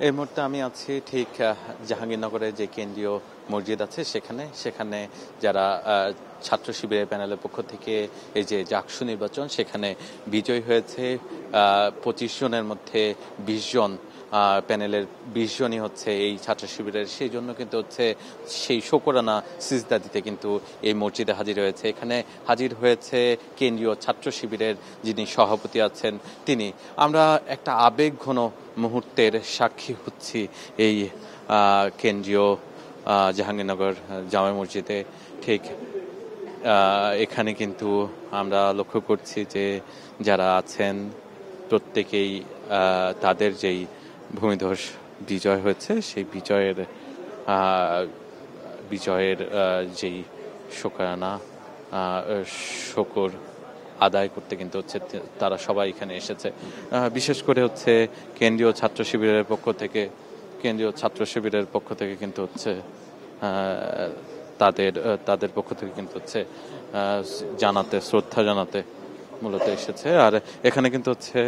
এই মুহূর্তে আমি আছি ঠিক জাহাঙ্গীরনগরের যে কেন্দ্রীয় মসজিদ আছে সেখানে যারা ছাত্র শিবিরের প্যানেলের পক্ষ থেকে এই যে জাকসু নির্বাচন সেখানে বিজয় হয়েছে 25 জনের মধ্যে 20 জন প্যানেলের 20 জনই হচ্ছে এই ছাত্র শিবিরের, সেই জন্য কিন্তু হচ্ছে সেই শোকরানা সিজদা দিতে কিন্তু এই মসজিদে হাজির হয়েছে। এখানে হাজির হয়েছে কেন্দ্রীয় ছাত্র শিবিরের যিনি সভাপতি আছেন তিনি। আমরা একটা আবেগঘন মুহূর্তের সাক্ষী হচ্ছি এই কেন্দ্রীয় জাহাঙ্গীরনগর জামে মসজিদে। ঠিক এখানে কিন্তু আমরা লক্ষ্য করছি যে যারা আছেন প্রত্যেকেই তাদের যেই ভূমিধস বিজয় হয়েছে সেই বিজয়ের যেই শোকরানা শকর আদায় করতে কিন্তু হচ্ছে তারা সবাই এখানে এসেছে। বিশেষ করে হচ্ছে কেন্দ্রীয় ছাত্র শিবিরের পক্ষ থেকে কিন্তু হচ্ছে তাদের পক্ষ থেকে কিন্তু হচ্ছে শ্রদ্ধা জানাতে মূলত এসেছে। আর এখানে কিন্তু হচ্ছে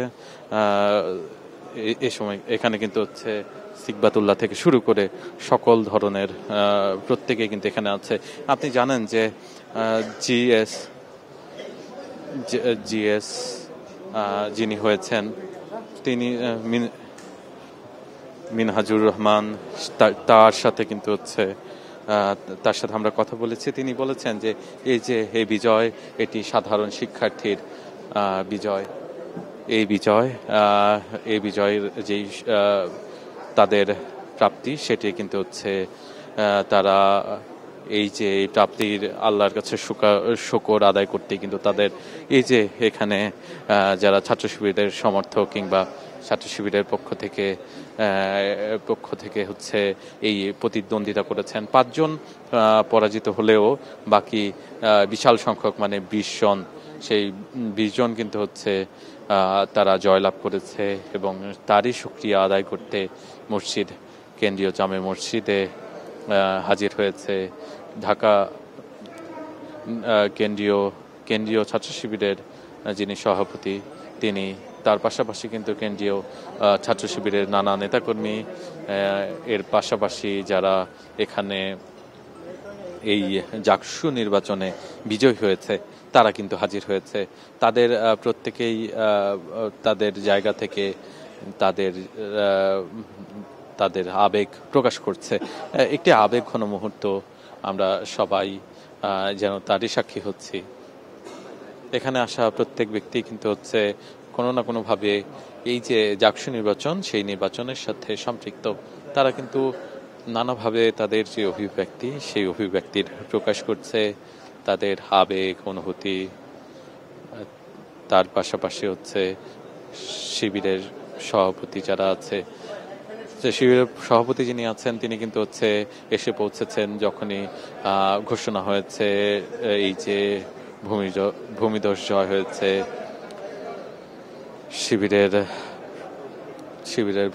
এই সময় এখানে কিন্তু হচ্ছে সিকবাতুল্লাহ থেকে শুরু করে সকল ধরনের প্রত্যেকে কিন্তু এখানে আছে। আপনি জানেন যে জিএস যিনি হয়েছেন তিনি মিনহাজুর রহমান, তার সাথে কিন্তু হচ্ছে তার সাথে আমরা কথা বলেছি। তিনি বলেছেন যে এই বিজয় এটি সাধারণ শিক্ষার্থীর বিজয়। এই বিজয়ের যেই তাদের প্রাপ্তি সেটি কিন্তু হচ্ছে তারা এই যে প্রাপ্তির আল্লাহর কাছে শুকর আদায় করতে কিন্তু তাদের এই যে এখানে যারা ছাত্র শিবিরের সমর্থক কিংবা ছাত্র শিবিরের পক্ষ থেকে হচ্ছে এই প্রতিদ্বন্দ্বিতা করেছেন। 5 জন পরাজিত হলেও বাকি বিশাল সংখ্যক মানে 20 জন, সেই 20 জন কিন্তু হচ্ছে তারা জয়লাভ করেছে এবং তারই শুকরিয়া আদায় করতে কেন্দ্রীয় জামে মসজিদে হাজির হয়েছে ঢাকা কেন্দ্রীয় ছাত্র শিবিরের যিনি সভাপতি তিনি, তার পাশাপাশি কিন্তু কেন্দ্রীয় ছাত্র শিবিরের নানা নেতাকর্মী, এর পাশাপাশি যারা এখানে এই জাকসু নির্বাচনে বিজয় হয়েছে তারা কিন্তু হাজির হয়েছে। তাদের প্রত্যেকেই তাদের জায়গা থেকে তাদের আবেগ প্রকাশ করছে। একটি আবেগঘন মুহূর্ত, আমরা সবাই যেন তারই সাক্ষী হচ্ছি। এখানে আসা প্রত্যেক ব্যক্তি কিন্তু হচ্ছে কোনো না কোনোভাবে এই যে জাকসু নির্বাচন সেই নির্বাচনের সাথে সম্পৃক্ত। তারা কিন্তু নানাভাবে তাদের যে অভিব্যক্তি সেই অভিব্যক্তির প্রকাশ করছে, তাদের আবেগ অনুভূতি। তার পাশাপাশি হচ্ছে শিবিরের সভাপতি যারা আছে, শিবিরের সভাপতি যিনি আছেন তিনি কিন্তু হচ্ছে এসে পৌঁছেছেন যখনই ঘোষণা হয়েছে এই যে ভূমিধস জয় হয়েছে, শিবিরের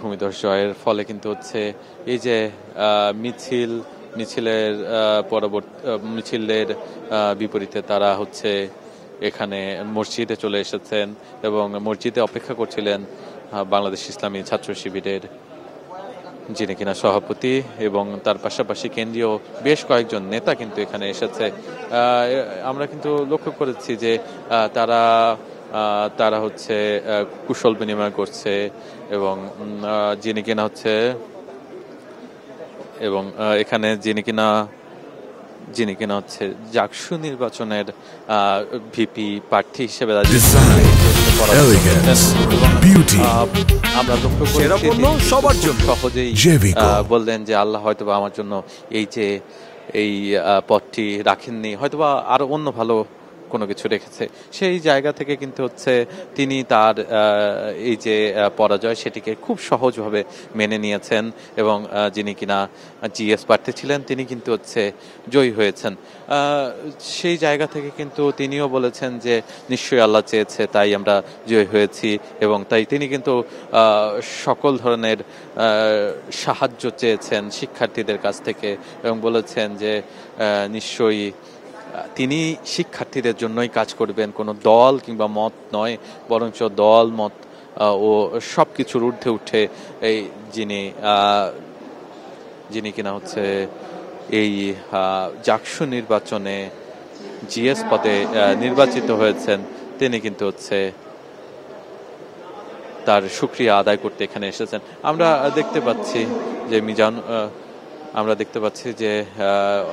ভূমিধস জয়ের ফলে কিন্তু হচ্ছে এই যে মিছিলের বিপরীতে তারা হচ্ছে এখানে মসজিদে চলে এসেছেন এবং মসজিদে অপেক্ষা করছিলেন বাংলাদেশ ইসলামী ছাত্র শিবিরের যিনি কিনা সভাপতি, এবং তার পাশাপাশি কেন্দ্রীয় বেশ কয়েকজন নেতা কিন্তু এখানে এসেছে। আমরা কিন্তু লক্ষ্য করেছি যে তারা হচ্ছে কুশল বিনিময় করছে এবং এখানে যিনি কিনা হচ্ছে জাকসু নির্বাচনের ভিপি প্রার্থী হিসেবে আমরা লক্ষ্য করেছি সহজেই বললেন যে আল্লাহ হয়তোবা আমার জন্য এই পথটি রাখেননি, হয়তোবা আরো অন্য ভালো কোনো কিছু রেখেছে। সেই জায়গা থেকে কিন্তু হচ্ছে তিনি তার এই যে পরাজয় সেটিকে খুব সহজভাবে মেনে নিয়েছেন এবং যিনি কিনা জিএস প্রার্থী ছিলেন তিনি কিন্তু হচ্ছে জয়ী হয়েছেন। সেই জায়গা থেকে কিন্তু তিনিও বলেছেন যে নিশ্চয়ই আল্লাহ চেয়েছে তাই আমরা জয়ী হয়েছি, এবং তাই তিনি কিন্তু সকল ধরনের সাহায্য চেয়েছেন শিক্ষার্থীদের কাছ থেকে এবং বলেছেন যে নিশ্চয়ই তিনি শিক্ষার্থীদের জন্যই কাজ করবেন, কোনো দল কিংবা মত নয়, বরঞ্চ দল মত ও সব কিছুর ঊর্ধ্বে উঠে এই যিনি যিনি কিনা হচ্ছে এই জাকসু নির্বাচনে জিএস পদে নির্বাচিত হয়েছেন, তিনি কিন্তু হচ্ছে তার শুকরিয়া আদায় করতে এখানে এসেছেন। আমরা দেখতে পাচ্ছি যে মিজান, আমরা দেখতে পাচ্ছি যে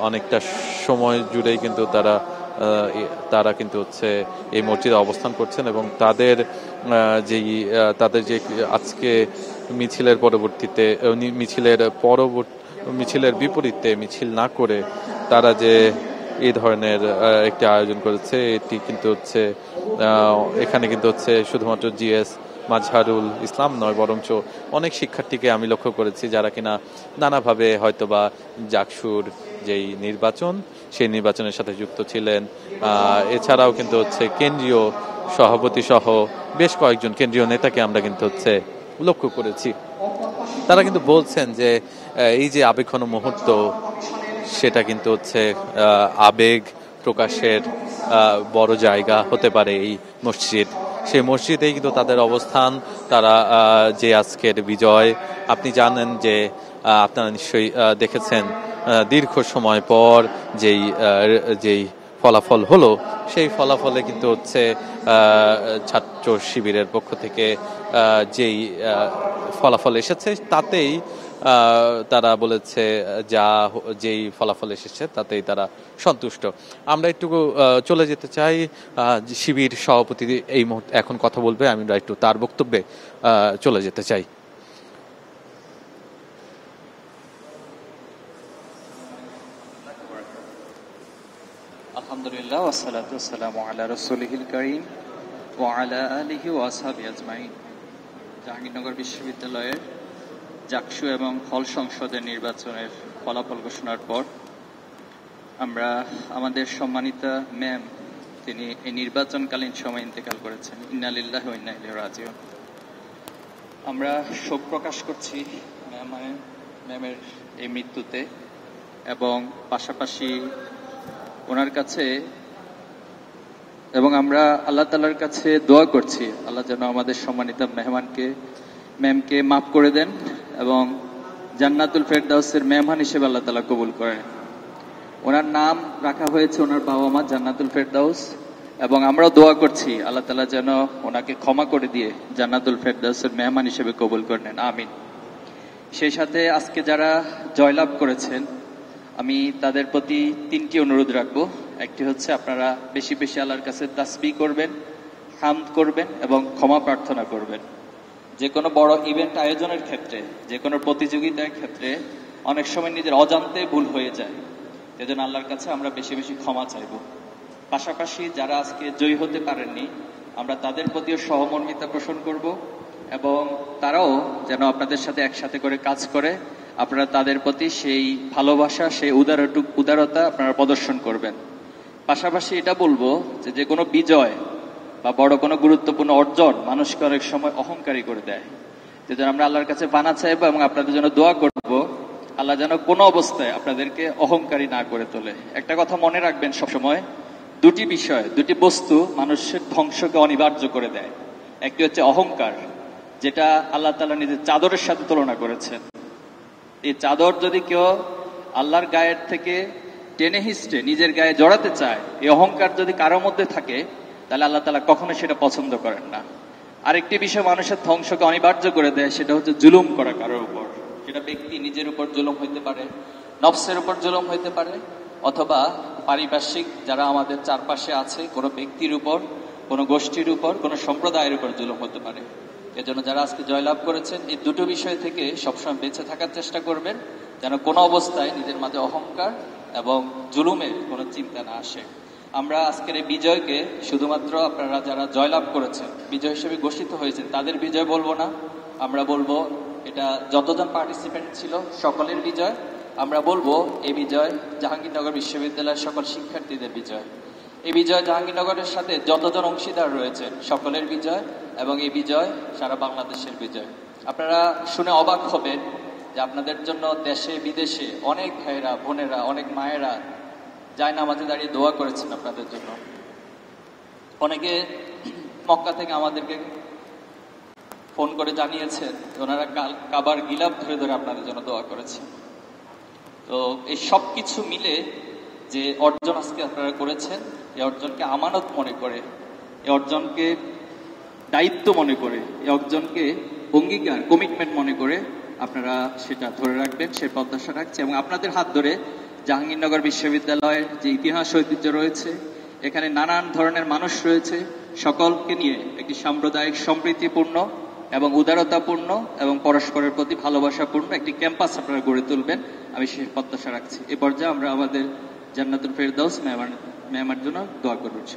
অনেকটা সময় জুড়েই কিন্তু তারা কিন্তু হচ্ছে এই মসজিদে অবস্থান করছেন এবং তাদের যে আজকে মিছিলের বিপরীতে মিছিল না করে তারা যে এই ধরনের একটি আয়োজন করেছে, এটি কিন্তু হচ্ছে এখানে কিন্তু হচ্ছে শুধুমাত্র জিএস মাজহারুল ইসলাম নয়, বরঞ্চ অনেক শিক্ষার্থীকে আমি লক্ষ্য করেছি যারা কিনা নানাভাবে হয়তোবা জাকসুর যেই নির্বাচন সেই নির্বাচনের সাথে যুক্ত ছিলেন। এছাড়াও কিন্তু হচ্ছে কেন্দ্রীয় সভাপতি সহ বেশ কয়েকজন কেন্দ্রীয় নেতাকে আমরা কিন্তু হচ্ছে লক্ষ্য করেছি। তারা কিন্তু বলছেন যে এই যে আবেগঘন মুহূর্ত, সেটা কিন্তু হচ্ছে আবেগ প্রকাশের বড় জায়গা হতে পারে এই মসজিদ। সেই মসজিদেই কিন্তু তাদের অবস্থান। তারা যে আজকের বিজয়, আপনি জানেন যে আপনারা নিশ্চয়ই দেখেছেন দীর্ঘ সময় পর যেই ফলাফল হলো, সেই ফলাফলে কিন্তু হচ্ছে ছাত্র শিবিরের পক্ষ থেকে যেই ফলাফল এসেছে তাতেই তারা বলেছে যেই ফলাফল এসেছে তাতেই তারা সন্তুষ্ট। আমরা একটু চলে যেতে চাই, শিবির সভাপতি এই মুহূর্তে এখন কথা বলবে, আমরা একটু তার বক্তব্যে চলে যেতে চাই। আলহামদুলিল্লাহ ওয়াসসালাতু ওয়াসসালামু আলা রাসূলিল কারীম ওয়া আলা আলিহি ওয়া আসহাবিহি আজমাইন। জাহাঙ্গীরনগর বিশ্ববিদ্যালয়ের জাকসু এবং হল সংসদের নির্বাচনের ফলাফল ঘোষণার পর আমরা আমাদের সম্মানিতা ম্যাম, তিনি এই নির্বাচনকালীন সময় ইন্তেকাল করেছেন। ইন্না লিল্লাহি ওয়া ইন্না ইলাইহি রাজিউন। আমরা শোক প্রকাশ করছি ম্যামের এই মৃত্যুতে এবং পাশাপাশি ওনার কাছে এবং আমরা আল্লাহ তাআলার কাছে দোয়া করছি আল্লাহ যেন আমাদের সম্মানিত ম্যামকে মাফ করে দেন এবং জান্নাতুল ফেরদাউসের মেহমান হিসেবে আল্লাহ তাআলা কবুল করেন। ওনার নাম রাখা হয়েছে ওনার বাবা মা জান্নাতুল ফেরদাউস, এবং আমরাও দোয়া করছি আল্লাহ তাআলা যেন ওনাকে ক্ষমা করে দিয়ে জান্নাতুল ফেরদাউসের মেহমান হিসেবে কবুল করে নেন, আমিন। সেই সাথে আজকে যারা জয়লাভ করেছেন, আমি তাদের প্রতি 3টি অনুরোধ রাখবো। একটি হচ্ছে আপনারা বেশি বেশি আল্লাহর কাছে তাসবিহ করবেন, হামদ করবেন এবং ক্ষমা প্রার্থনা করবেন। যে কোনো বড় ইভেন্ট আয়োজনের ক্ষেত্রে, যে কোনো প্রতিযোগিতার ক্ষেত্রে অনেক সময় নিজের অজান্তে ভুল হয়ে যায়, এজন্য আল্লাহর কাছে আমরা বেশি বেশি ক্ষমা চাইব। পাশাপাশি যারা আজকে জয়ী হতে পারেননি, আমরা তাদের প্রতিও সহমর্মিতা পোষণ করব এবং তারাও যেন আপনাদের সাথে একসাথে করে কাজ করে আপনারা তাদের প্রতি সেই ভালোবাসা, সেই উদারতা আপনারা প্রদর্শন করবেন। পাশাপাশি এটা বলবো যে কোনো বিজয় বা বড় কোনো গুরুত্বপূর্ণ অর্জন মানুষকে অনেক সময় অহংকারী করে দেয়। যেন আমরা আল্লাহর কাছে বানা চাইবো এবং আপনাদের জন্য দোয়া করব আল্লাহ যেন কোনো অবস্থায় আপনাদেরকে অহংকারী না করে তোলে। একটা কথা মনে রাখবেন সবসময়, দুটি বস্তু মানুষের ধ্বংসকে অনিবার্য করে দেয়। একটি হচ্ছে অহংকার, যেটা আল্লাহ তাআলা নিজের চাদরের সাথে তুলনা করেছেন। এই চাদর যদি কেউ আল্লাহর গায়ের থেকে টেনে হিস্টে নিজের গায়ে জড়াতে চায়, এই অহংকার যদি কারোর মধ্যে থাকে, তাহলে আল্লাহ তাআলা কখনো সেটা পছন্দ করেন না। আরেকটি বিষয় মানুষের ধ্বংসকে অনিবার্য করে দেয়, সেটা হচ্ছে জুলুম করা কারোর উপর। সেটা ব্যক্তি নিজের উপর জুলুম হইতে পারে, নফসের উপর জুলুম হইতে পারে, অথবা পারিপার্শ্বিক যারা আমাদের চারপাশে আছে কোনো ব্যক্তির উপর, কোনো গোষ্ঠীর উপর, কোনো সম্প্রদায়ের উপর জুলুম হতে পারে। এজন্য যারা আজকে জয়লাভ করেছেন, এই দুটো বিষয় থেকে সবসময় বেঁচে থাকার চেষ্টা করবেন, যেন কোনো অবস্থায় নিজের মাঝে অহংকার এবং জুলুমের কোনো চিন্তা না আসে। আমরা আজকের এই বিজয়কে শুধুমাত্র আপনারা যারা জয়লাভ করেছেন, বিজয় হিসেবে ঘোষিত হয়েছেন, তাদের বিজয় বলবো না। আমরা বলবো এটা যতজন পার্টিসিপেন্ট ছিল সকলের বিজয়। আমরা বলবো এই বিজয় জাহাঙ্গীরনগর বিশ্ববিদ্যালয়ের সকল শিক্ষার্থীদের বিজয়। এই বিজয় জাহাঙ্গীরনগরের সাথে যতজন অংশীদার রয়েছেন সকলের বিজয়, এবং এই বিজয় সারা বাংলাদেশের বিজয়। আপনারা শুনে অবাক হবেন যে আপনাদের জন্য দেশে বিদেশে অনেক ভাইয়েরা, বোনেরা, অনেক মায়েরা জায়নামাজে দাঁড়িয়ে দোয়া করেছেন আপনাদের জন্য। অনেকে মক্কা থেকে আমাদেরকে ফোন করে জানিয়েছেন ওনারা কাবার গিলাফ ধরে ধরে আপনাদের জন্য দোয়া করেছেন। তো এই সব কিছু মিলে যে অর্জন আজকে আপনারা করেছেন, এই অর্জনকে আমানত মনে করে, এই অর্জনকে দায়িত্ব মনে করে, এই অর্জনকে অঙ্গীকার কমিটমেন্ট মনে করে আপনারা সেটা ধরে রাখবেন, সে প্রত্যাশা রাখছে। এবং আপনাদের হাত ধরে জাহাঙ্গীরনগর বিশ্ববিদ্যালয়ের যে ইতিহাস ঐতিহ্য রয়েছে, এখানে নানান ধরনের মানুষ রয়েছে, সকলকে নিয়ে একটি সাম্প্রদায়িক সম্প্রীতিপূর্ণ এবং উদারতাপূর্ণ এবং পরস্পরের প্রতি ভালোবাসাপূর্ণ একটি ক্যাম্পাস আপনারা গড়ে তুলবেন, আমি সে প্রত্যাশা রাখছি। এ পর্যায়ে আমরা আমাদের জান্নাতুল ফেরদাউস ম্যামের জন্য দোয়া করছি।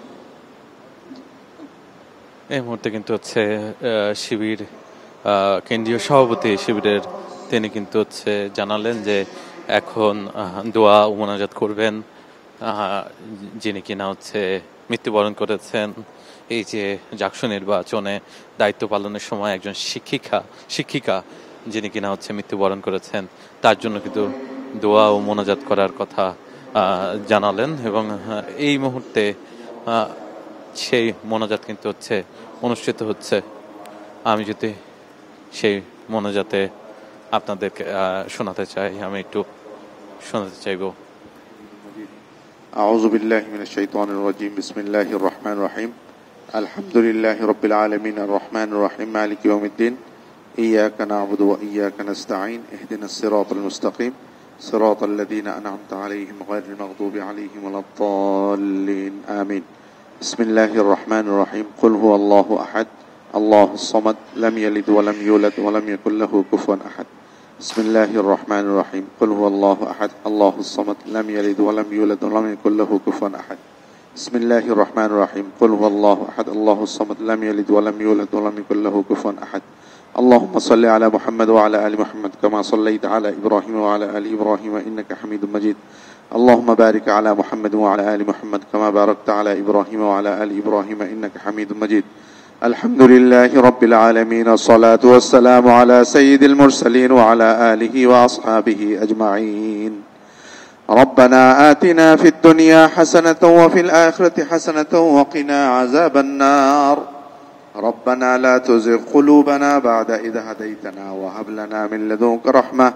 এই মুহূর্তে কিন্তু হচ্ছে শিবির কেন্দ্রীয় সভাপতি শিবিরের তিনি কিন্তু হচ্ছে জানালেন যে এখন দোয়া ও মোনাজাত করবেন যিনি কিনা হচ্ছে মৃত্যুবরণ করেছেন এই যে জাকসু নির্বাচনে দায়িত্ব পালনের সময় একজন শিক্ষিকা যিনি কিনা হচ্ছে মৃত্যুবরণ করেছেন, তার জন্য কিন্তু দোয়া ও মোনাজাত করার কথা জানালেন। এবং এই মুহূর্তে সেই মোনাজাত কিন্তু হচ্ছে অনুষ্ঠিত হচ্ছে। আমি যদি সেই মোনাজাতে আপনাদেরকে শোনাতে চাই, আমি একটু শোনাতে চাইব। أعوذ بالله من الشيطان الرجيم بسم الله الرحمن الرحيم الحمد لله رب العالمين الرحمن الرحيم مالك يوم الدين إياك نعبد وإياك نستعين اهدنا الصراط المستقيم صراط الذين أنعمت عليهم غير المغضوب عليهم ولا الضالين آمين بسم الله الرحمن الرحيم قل هو الله أحد الله الصمد لم يلد ولم يولد ولم يكن له كفوا أحد بسم الله الرحمن الرحيم قل هو الله أحد الله الصمد لم يلد ولم يولد ولم يكن له كفوا أحد بسم الله الرحمن الرحيم قل هو الله أحد الله الصمد لم يلد ولم يولد ولم يكن له كفوا أحد اللهم صل على محمد وعلى آل محمد كما صليت على إبراهيم وعلى آل إبراهيم إنك حميد مجيد اللهم بارك على محمد وعلى آل محمد كما باركت على إبراهيم وعلى آل إبراهيم إنك حميد مجيد الحمد لله رب العالمين الصلاة والسلام على سيد المرسلين وعلى آله وأصحابه أجمعين ربنا آتنا في الدنيا حسنة وفي الآخرة حسنة وقنا عذاب النار ربنا لا تزغ قلوبنا بعد إذ هديتنا وهب لنا من لدنك رحمة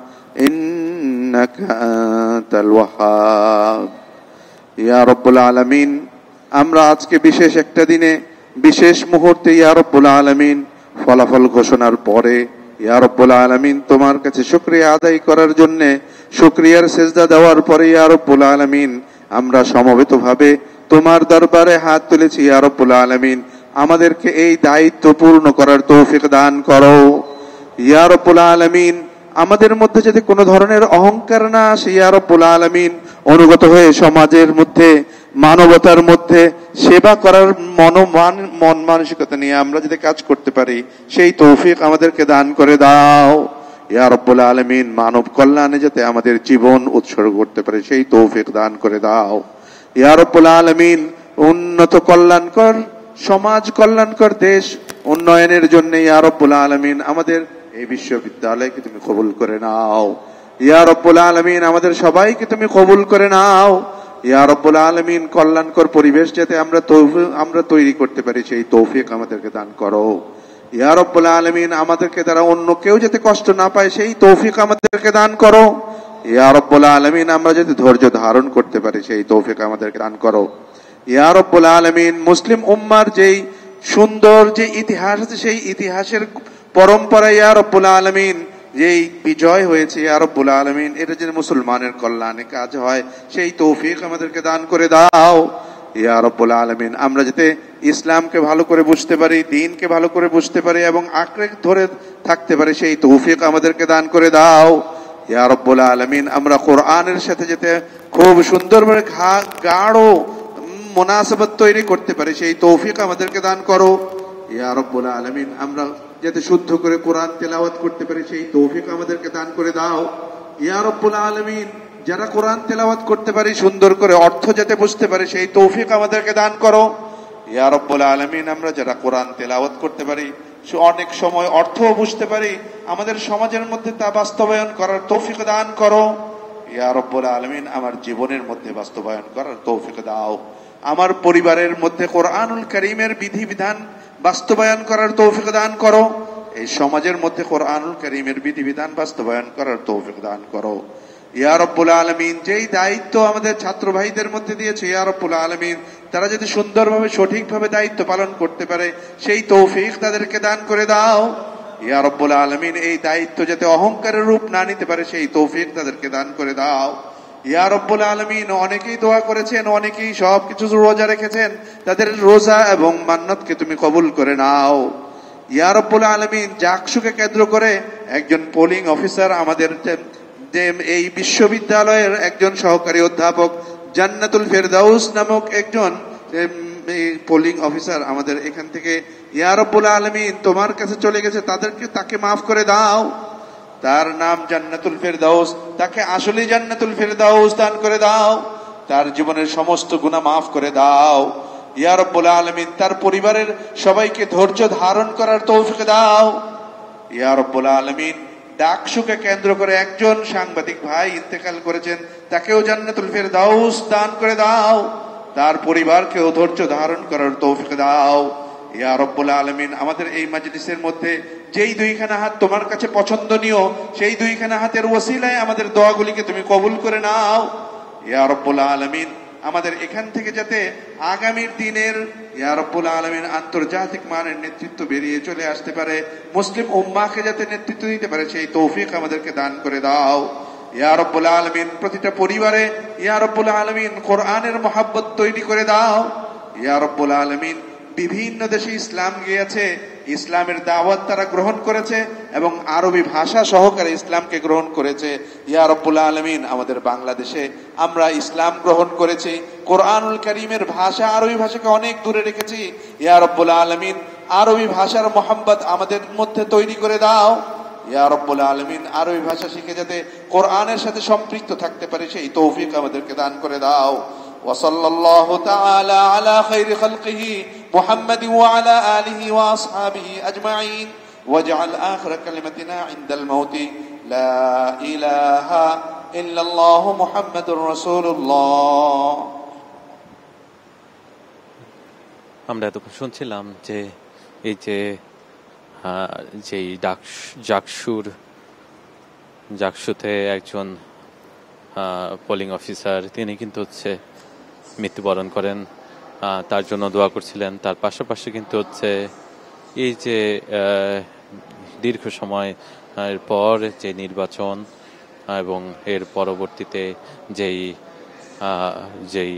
إنك أنت الوهاب يا رب العالمين আমরা আজকে বিশেষ একটা দিনে বিশেষ মুহূর্তে ইয়া রব্বুল আলামিন ফলাফল ঘোষণার পরে ইয়া রব্বুল আলামিন তোমার কাছে শুকরিয়া আদায় করার জন্য শুকরিয়ার সিজদা দেওয়ার পরে ইয়া রব্বুল আলামিন আমরা সমবেতভাবে তোমার দরবারে হাত তুলেছি। ইয়া রব্বুল আলামিন আমাদেরকে এই দায়িত্ব পূর্ণ করার তৌফিক দান করো। ইয়া রব্বুল আলামিন আমাদের মধ্যে যদি কোনো ধরনের অহংকার না আসে, ইয়া রব্বুল আলামিন অনুগত হয়ে সমাজের মধ্যে মানবতার মধ্যে সেবা করার মন মানসিকতা নিয়ে আমরা যদি কাজ করতে পারি সেই তৌফিক আমাদেরকে দান করে দাও। ইয়া রব্বুল আলামিন মানব কল্যাণে যাতে আমাদের জীবন উৎসর্গ করতে পারে সেই তৌফিক দান করে দাও। ইয়া রব্বুল আলামিন উন্নত কল্যাণকর সমাজ, কল্যাণকর দেশ উন্নয়নের জন্য ইয়া রব্বুল আলামিন আমাদের এই বিশ্ববিদ্যালয়কে তুমি কবুল করে নাও। ইয়া রব্বুল আলামিন আমাদের সবাইকে তুমি কবুল করে নাও। ইয়া রব্বুল আলামিন কল্যাণকর পরিবেশ যাতে আমরা তৈরি করতে পারি সেই তৌফিক আমাদেরকে দান করো। ইয়া রব্বুল আলামিন আমাদেরকে দ্বারা অন্য কেউ যাতে কষ্ট না পায় সেই তৌফিক আমাদেরকে দান করো। ইয়া রব্বুল আলামিন আমরা যাতে ধৈর্য ধারণ করতে পারি সেই তৌফিক আমাদেরকে দান করো। ইয়া রব্বুল আলামিন মুসলিম উম্মার যেই সুন্দর যে ইতিহাস আছে সেই ইতিহাসের পরম্পরা ইয়া রব্বুল আলামিন যেই বিজয় হয়েছে ইয়া রব্বুল আলামিন এটা যেন মুসলমানের কল্যাণে কাজ হয় সেই তৌফিক আমাদেরকে দান করে দাও। ইয়া রব্বুল আলামিন আমরা যাতে ইসলামকে ভালো করে বুঝতে পারি, দ্বীনকে ভালো করে বুঝতে পারি এবং আঁকড়ে ধরে থাকতে পারি সেই তৌফিক আমাদেরকে দান করে দাও। ইয়া রব্বুল আলামিন আমরা কোরআনের সাথে যাতে খুব সুন্দরভাবে গাঢ় মুনাসাবাত তৈরি করতে পারি সেই তৌফিক আমাদেরকে দান করো। ইয়া রব্বুল আলামিন আমরা যাতে শুদ্ধ করে কোরআন তেলাওয়াত করতে পারি সেই তৌফিক আমাদেরকে দান করে দাও। ইয়া রব্বুল আলামিন যারা কোরআন তেলাওয়াত করতে পারি সুন্দর করে অর্থ যাতে বুঝতে পারি সেই তৌফিক আমাদেরকে দান করো। ইয়া রব্বুল আলামিন আমরা যারা কোরআন তেলাওয়াত করতে পারি অনেক সময় অর্থও বুঝতে পারি, আমাদের সমাজের মধ্যে তা বাস্তবায়ন করার তৌফিক দান করো। ইয়া রব্বুল আলামিন আমার জীবনের মধ্যে বাস্তবায়ন করার তৌফিক দাও। আমার পরিবারের মধ্যে কোরআনুল কারীমের বিধিবিধান বাস্তবায়ন করার তৌফিক দান করো। এই সমাজের মধ্যে কোরআনুল কারীমের বিধিবিধান বাস্তবায়ন করার তৌফিক দান করো। ইয়া রব্বুল আলামিন, যেই দায়িত্ব আমাদের ছাত্র ভাইদের মধ্যে দিয়েছে ইয়া রব্বুল আলামিন, তারা যদি সুন্দরভাবে সঠিকভাবে দায়িত্ব পালন করতে পারে সেই তৌফিক তাদেরকে দান করে দাও। ইয়া রব্বুল আলামিন, এই দায়িত্ব যাতে অহংকারের রূপ না নিতে পারে সেই তৌফিক তাদেরকে দান করে দাও। ইয়া রব্বুল আলামিন, অনেকেই দোয়া করেছেন, অনেকেই সবকিছু রোজা রেখেছেন, তাদের রোজা এবং মান্নাতকে তুমি কবুল করে নাও। ইয়া রব্বুল আলামিন, জাকসুকে কেন্দ্র করে একজন পোলিং অফিসার আমাদের যে এই বিশ্ববিদ্যালয়ের একজন সহকারী অধ্যাপক জান্নাতুল ফেরদাউস নামক একজন পোলিং অফিসার আমাদের এখান থেকে ইয়া রব্বুল আলামিন তোমার কাছে চলে গেছে, তাকে মাফ করে দাও। তার নাম জান্নাতুল ফেরদাউস, তাকে আসলে জান্নাতুল ফেরদাউস দান করে দাও। তার জীবনের সমস্ত গুনাহ মাফ করে দাও। ইয়া রব্বুল আলামিন, তার পরিবারের সবাইকে ধৈর্য ধারণ করার তৌফিক দাও। ইয়া রব্বুল আলামিন, ডাকসুকে কেন্দ্র করে একজন সাংবাদিক ভাই ইন্তেকাল করেছেন, তাকেও জান্নাতুল ফেরদাউস দান করে দাও। তার পরিবারকেও ধৈর্য ধারণ করার তৌফিক দাও। ইয়া রব্বুল আলামিন, আমাদের এই মাজলিসের মধ্যে যেই দুইখানা হাত তোমার কাছে পছন্দনীয়, সেই দুইখানা হাতের ওসিলায় আমাদের দোয়াগুলিকে তুমি কবুল করে নাও। ইয়া রব্বুল আলামিন, আমাদের এখান থেকে যাতে আগামীর দিনের ইয়া রব্বুল আলামিন আন্তর্জাতিক মানের নেতৃত্ব বেরিয়ে চলে আসতে পারে, মুসলিম উম্মাহকে যাতে নেতৃত্ব দিতে পারে সেই তৌফিক আমাদেরকে দান করে দাও। ইয়া রব্বুল আলামিন, প্রতিটা পরিবারে ইয়া রব্বুল আলামিন কোরআনের মহব্বত তৈরি করে দাও। ইয়া রব্বুল আলামিন, বিভিন্ন দেশে ইসলাম গিয়েছে, ইসলামের দাওয়াত তারা গ্রহণ করেছে এবং আরবি ভাষা সহকারে ইসলামকে গ্রহণ করেছে। ইয়া রব্বুল আলামিন, আমাদের বাংলাদেশে আমরা ইসলাম গ্রহণ করেছি, কোরআনুল কারীমের ভাষা আরবি ভাষাকে অনেক দূরে রেখেছি। ইয়া রব্বুল আলামিন, আরবি ভাষার মোহাম্মত আমাদের মধ্যে তৈরি করে দাও। ইয়া রব্বুল আলামিন, আরবি ভাষা শিখে যাতে কোরআনের সাথে সম্পৃক্ত থাকতে পারে সেই তৌফিক আমাদেরকে দান করে দাও। وصلى الله تعالى على خير خلقه محمد وعلى آله وأصحابه أجمعين واجعل آخر كلمتنا عند الموت لا إله إلا الله محمد رسول الله. আমরা এতক্ষণ শুনছিলাম যে এই যে যেই জাকসুতে একজন পোলিং অফিসার তিনি কিন্তু হচ্ছে মৃত্যুবরণ করেন, তার জন্য দোয়া করছিলেন। তার পাশাপাশি কিন্তু হচ্ছে এই যে দীর্ঘ সময় পর যে নির্বাচন এবং এর পরবর্তীতে যেই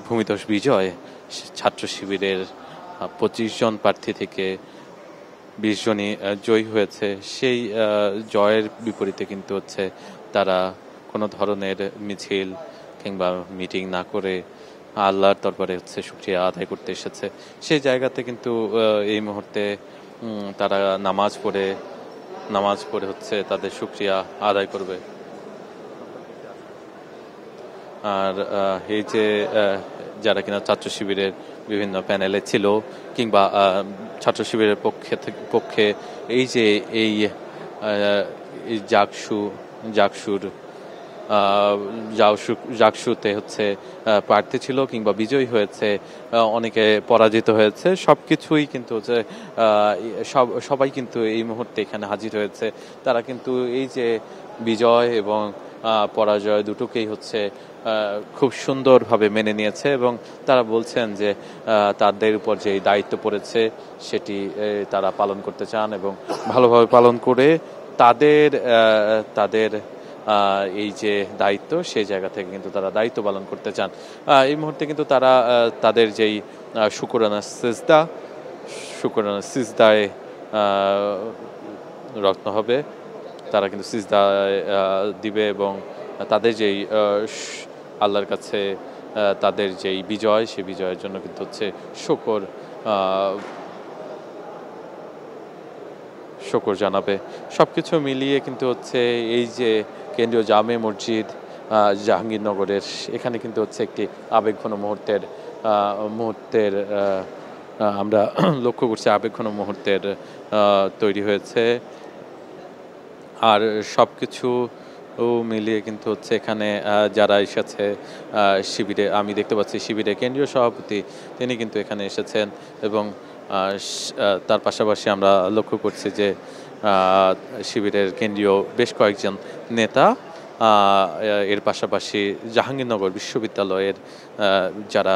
ভূমিধস বিজয়, ছাত্র শিবিরের 25 জন প্রার্থী থেকে 20 জনই জয়ী হয়েছে, সেই জয়ের বিপরীতে কিন্তু হচ্ছে তারা কোনো ধরনের মিছিল কিংবা মিটিং না করে আল্লাহর দরবারে হচ্ছে শুকরিয়া আদায় করতে এসেছে। সেই জায়গাতে কিন্তু এই মুহূর্তে তারা নামাজ পড়ে হচ্ছে তাদের শুকরিয়া আদায় করবে। আর এই যে যারা কিনা ছাত্র শিবিরের বিভিন্ন প্যানেলে ছিল কিংবা ছাত্র শিবিরের পক্ষে এই যে এই জাকসুতে হচ্ছে প্রার্থী ছিল কিংবা বিজয়ী হয়েছে, অনেকে পরাজিত হয়েছে, সবকিছুই কিন্তু হচ্ছে সবাই কিন্তু এই মুহূর্তে এখানে হাজির হয়েছে। তারা কিন্তু এই যে বিজয় এবং পরাজয় দুটোকেই হচ্ছে খুব সুন্দরভাবে মেনে নিয়েছে এবং তারা বলছেন যে তাদের উপর যে দায়িত্ব পড়েছে সেটি তারা পালন করতে চান এবং ভালোভাবে পালন করে তাদের এই যে দায়িত্ব সেই জায়গা থেকে কিন্তু তারা দায়িত্ব পালন করতে চান। এই মুহূর্তে কিন্তু তারা তাদের যেই শুকরানা সিজদায় রত্ন হবে, তারা কিন্তু সিজদায় দিবে এবং তাদের যেই আল্লাহর কাছে তাদের যেই বিজয়, সেই বিজয়ের জন্য কিন্তু হচ্ছে শুকর জানাবে। সবকিছু মিলিয়ে কিন্তু হচ্ছে এই যে কেন্দ্রীয় জামে মসজিদ জাহাঙ্গীরনগরের, এখানে কিন্তু হচ্ছে একটি আবেগঘন মুহূর্তের আমরা লক্ষ্য করছি, আবেগঘন মুহূর্তের তৈরি হয়েছে। আর সবকিছু মিলিয়ে কিন্তু হচ্ছে এখানে যারা এসেছে শিবিরে, আমি দেখতে পাচ্ছি শিবিরের কেন্দ্রীয় সভাপতি তিনি কিন্তু এখানে এসেছেন এবং তার পাশাপাশি আমরা লক্ষ্য করছি যে শিবিরের কেন্দ্রীয় বেশ কয়েকজন নেতা, এর পাশাপাশি জাহাঙ্গীরনগর বিশ্ববিদ্যালয়ের যারা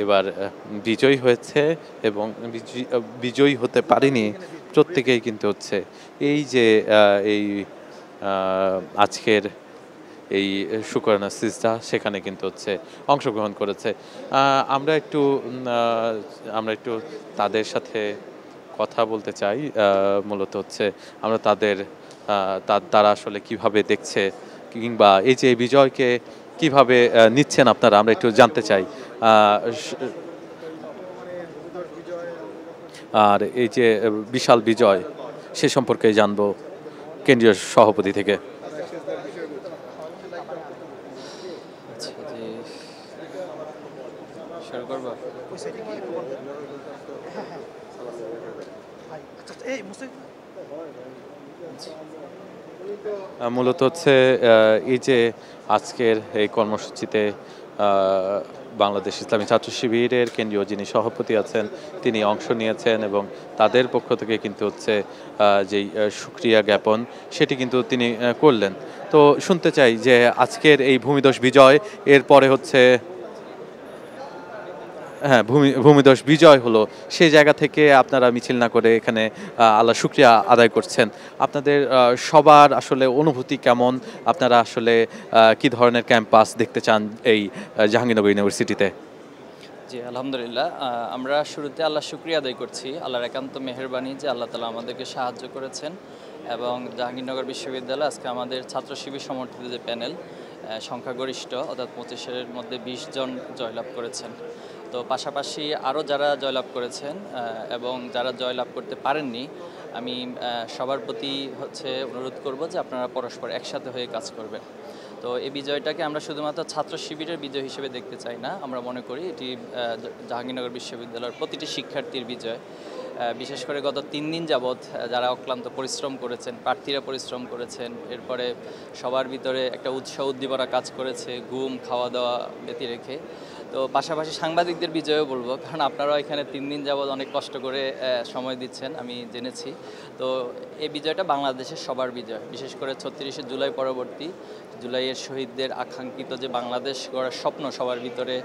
এবার বিজয়ী হয়েছে এবং বিজয়ী হতে পারেনি, প্রত্যেকেই কিন্তু হচ্ছে এই যে এই আজকের এই শুকরানা সিজদা সেখানে কিন্তু হচ্ছে অংশগ্রহণ করেছে। আমরা একটু তাদের সাথে কথা বলতে চাই। মূলত হচ্ছে আমরা তারা আসলে কিভাবে দেখছে, কিংবা এই যে বিজয়কে কিভাবে নিচ্ছেন আপনারা, আমরা একটু জানতে চাই। আর এই যে বিশাল বিজয়, সে সম্পর্কে জানবো কেন্দ্রীয় সভাপতি থেকে। মূলত হচ্ছে এই যে আজকের এই কর্মসূচিতে বাংলাদেশ ইসলামী ছাত্র শিবিরের কেন্দ্রীয় যিনি সভাপতি আছেন তিনি অংশ নিয়েছেন, এবং তাদের পক্ষ থেকে কিন্তু হচ্ছে যেই শুকরিয়া জ্ঞাপন সেটি কিন্তু তিনি করলেন। তো শুনতে চাই যে আজকের এই ভূমিধস বিজয়, এরপরে হচ্ছে ভূমিধস বিজয় হলো, সেই জায়গা থেকে আপনারা মিছিল না করে এখানে আল্লাহ শুকরিয়া আদায় করছেন। আপনাদের সবার আসলে অনুভূতি কেমন? আপনারা আসলে কি ধরনের ক্যাম্পাস দেখতে চান এই জাহাঙ্গীরনগর ইউনিভার্সিটিতে? জি, আলহামদুলিল্লাহ। আমরা শুরুতে আল্লাহ শুকরিয়া আদায় করছি, আল্লাহর একান্ত মেহেরবানি যে আল্লাহ তাআলা আমাদেরকে সাহায্য করেছেন এবং জাহাঙ্গীরনগর বিশ্ববিদ্যালয় আজকে আমাদের ছাত্র শিবির সমর্থিত যে প্যানেল সংখ্যাগরিষ্ঠ অর্থাৎ 25-এর মধ্যে 20 জন জয়লাভ করেছেন। তো পাশাপাশি আরও যারা জয়লাভ করেছেন এবং যারা জয়লাভ করতে পারেননি, আমি সবার প্রতি অনুরোধ করব যে আপনারা পরস্পর একসাথে হয়ে কাজ করবেন। তো এই বিজয়টাকে আমরা শুধুমাত্র ছাত্র শিবিরের বিজয় হিসেবে দেখতে চাই না, আমরা মনে করি এটি জাহাঙ্গীরনগর বিশ্ববিদ্যালয়ের প্রতিটি শিক্ষার্থীর বিজয়। বিশেষ করে গত 3 দিন যাবৎ যারা অক্লান্ত পরিশ্রম করেছেন, প্রার্থীরা পরিশ্রম করেছেন, এরপরে সবার ভিতরে একটা উৎসাহ উদ্দীপনা কাজ করেছে ঘুম খাওয়া দাওয়া ব্যতি রেখে। তো পাশাপাশি সাংবাদিকদের বিজয়ও বলবো, কারণ আপনারাও এখানে 3 দিন যাবৎ অনেক কষ্ট করে সময় দিচ্ছেন, আমি জেনেছি। তো এই বিজয়টা বাংলাদেশের সবার বিজয়, বিশেষ করে 36শে জুলাই পরবর্তী জুলাইয়ের শহীদদের আকাঙ্ক্ষিত যে বাংলাদেশ গড়ার স্বপ্ন সবার ভিতরে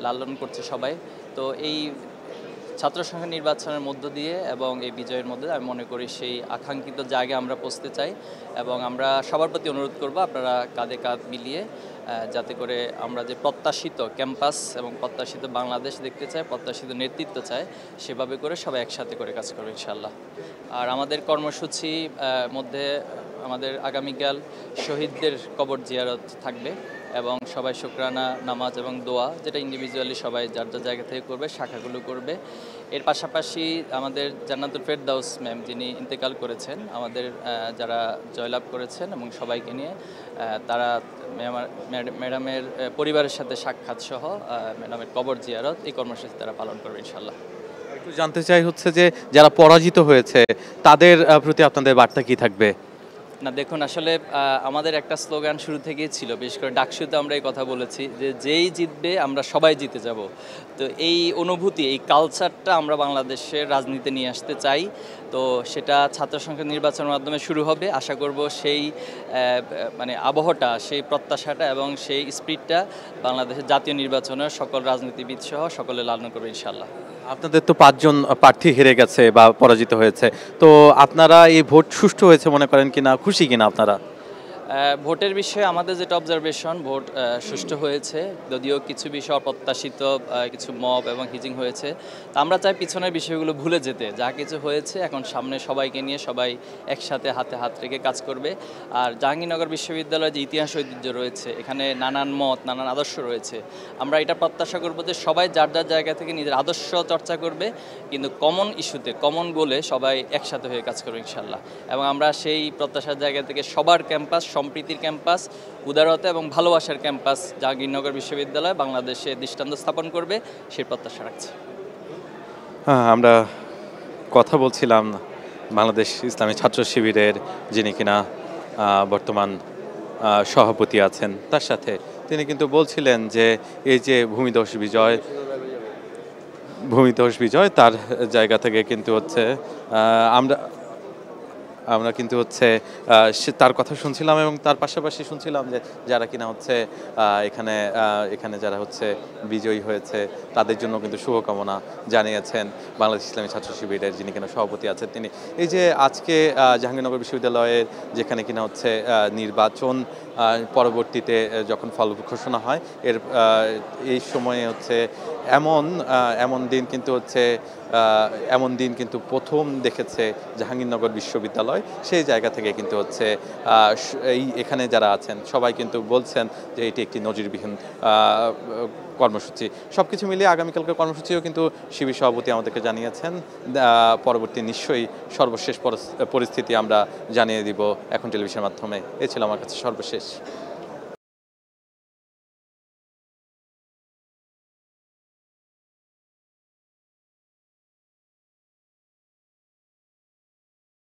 লালন করছে সবাই। তো এই ছাত্র সংসদ নির্বাচনের মধ্য দিয়ে এবং এই বিজয়ের মধ্যে আমি মনে করি সেই আকাঙ্ক্ষিত জায়গায় আমরা পৌঁছতে চাই, এবং আমরা সবার প্রতি অনুরোধ করব আপনারা কাঁধে কাঁধ মিলিয়ে যাতে করে আমরা যে প্রত্যাশিত ক্যাম্পাস এবং প্রত্যাশিত বাংলাদেশ দেখতে চাই, প্রত্যাশিত নেতৃত্ব চাই, সেভাবে করে সবাই একসাথে করে কাজ করবো ইনশাআল্লাহ। আর আমাদের কর্মসূচি মধ্যে আমাদের আগামীকাল শহীদদের কবর জিয়ারত থাকবে এবং সবাই শুকরানা নামাজ এবং দোয়া, যেটা ইন্ডিভিজুয়ালি সবাই যার যার জায়গা থেকে করবে, শাখাগুলো করবে। এর পাশাপাশি আমাদের জান্নাতুল ফেরদাউস ম্যাম যিনি ইন্তেকাল করেছেন, আমাদের যারা জয়লাভ করেছেন এবং সবাইকে নিয়ে তারা ম্যাডামের পরিবারের সাথে সাক্ষাৎ সহ ম্যাডামের কবর জিয়ারত, এই কর্মসূচি তারা পালন করবে ইনশাআল্লাহ। একটু জানতে চাই হচ্ছে যে যারা পরাজিত হয়েছে তাদের প্রতি আপনাদের বার্তা কি থাকবে? না দেখুন, আসলে আমাদের একটা স্লোগান শুরু থেকেই ছিল, বিশেষ করে ডাকসুতে আমরা এই কথা বলেছি যে যেই জিতবে আমরা সবাই জিতে যাব। তো এই অনুভূতি, এই কালচারটা আমরা বাংলাদেশের রাজনীতিতে নিয়ে আসতে চাই। তো সেটা ছাত্র সংসদ নির্বাচনের মাধ্যমে শুরু হবে। আশা করব সেই আবহটা, সেই প্রত্যাশাটা এবং সেই স্পিরিটটা বাংলাদেশের জাতীয় নির্বাচনে সকল রাজনীতিবিদ সহ সকলে লালন করবে ইনশাআল্লাহ। আপনাদের তো 5 জন প্রার্থী হেরে গেছে বা পরাজিত হয়েছে, তো আপনারা এই ভোট সুষ্ঠু হয়েছে মনে করেন কিনা, খুশি কিনা আপনারা? ভোটের বিষয়ে আমাদের যেটা অবজারভেশন, ভোট সুষ্ঠু হয়েছে, যদিও কিছু বিষয় অপ্রত্যাশিত, কিছু মব এবং হিজিং হয়েছে। তা আমরা চাই পিছনের বিষয়গুলো ভুলে যেতে, যা কিছু হয়েছে এখন সামনে সবাইকে নিয়ে সবাই একসাথে হাতে হাত রেখে কাজ করবে। আর জাহাঙ্গীরনগর বিশ্ববিদ্যালয়ের যে ইতিহাস ঐতিহ্য রয়েছে, এখানে নানান মত নানান আদর্শ রয়েছে, আমরা এটা প্রত্যাশা করবো যে সবাই যার যার জায়গা থেকে নিজের আদর্শ চর্চা করবে, কিন্তু কমন ইস্যুতে কমন গোলে সবাই একসাথে হয়ে কাজ করবে ইনশাআল্লাহ। এবং আমরা সেই প্রত্যাশার জায়গা থেকে সবার ক্যাম্পাস, সম্প্রীতির ক্যাম্পাস, উদারতা এবং ভালোবাসার ক্যাম্পাস জাহাঙ্গীরনগর বিশ্ববিদ্যালয় বাংলাদেশে দৃষ্টান্ত স্থাপন করবে, সেই প্রত্যাশা রাখছি। আমরা কথা বলছিলাম বাংলাদেশ ইসলামী ছাত্র শিবিরের যিনি কিনা বর্তমান সভাপতি আছেন, তার সাথে তিনি কিন্তু বলছিলেন যে এই যে ভূমিধস ভূমিতোষ বিজয় তার জায়গা থেকে কিন্তু হচ্ছে আমরা আমরা কিন্তু হচ্ছে তার কথা শুনছিলাম এবং তার পাশাপাশি শুনছিলাম যে যারা কিনা হচ্ছে এখানে এখানে যারা হচ্ছে বিজয়ী হয়েছে তাদের জন্য কিন্তু শুভকামনা জানিয়েছেন বাংলাদেশ ইসলামী ছাত্র শিবিরের যিনি কিনা সভাপতি আছেন তিনি। এই যে আজকে জাহাঙ্গীরনগর বিশ্ববিদ্যালয়ের যেখানে কিনা হচ্ছে নির্বাচন পরবর্তীতে যখন ফল ঘোষণা হয় এই সময়ে হচ্ছে এমন দিন কিন্তু হচ্ছে এমন দিন কিন্তু প্রথম দেখেছে জাহাঙ্গীরনগর বিশ্ববিদ্যালয়। সেই জায়গা থেকে কিন্তু হচ্ছে এখানে যারা আছেন সবাই কিন্তু বলছেন যে এটি একটি নজিরবিহীন কর্মসূচি। সব কিছু মিলিয়ে আগামীকালকার কর্মসূচিও কিন্তু শিবির সভাপতি আমাদেরকে জানিয়েছেন। পরবর্তী নিশ্চয়ই সর্বশেষ পরিস্থিতি আমরা জানিয়ে দিব এখন টেলিভিশনের মাধ্যমে। এ ছিল আমার কাছে সর্বশেষ।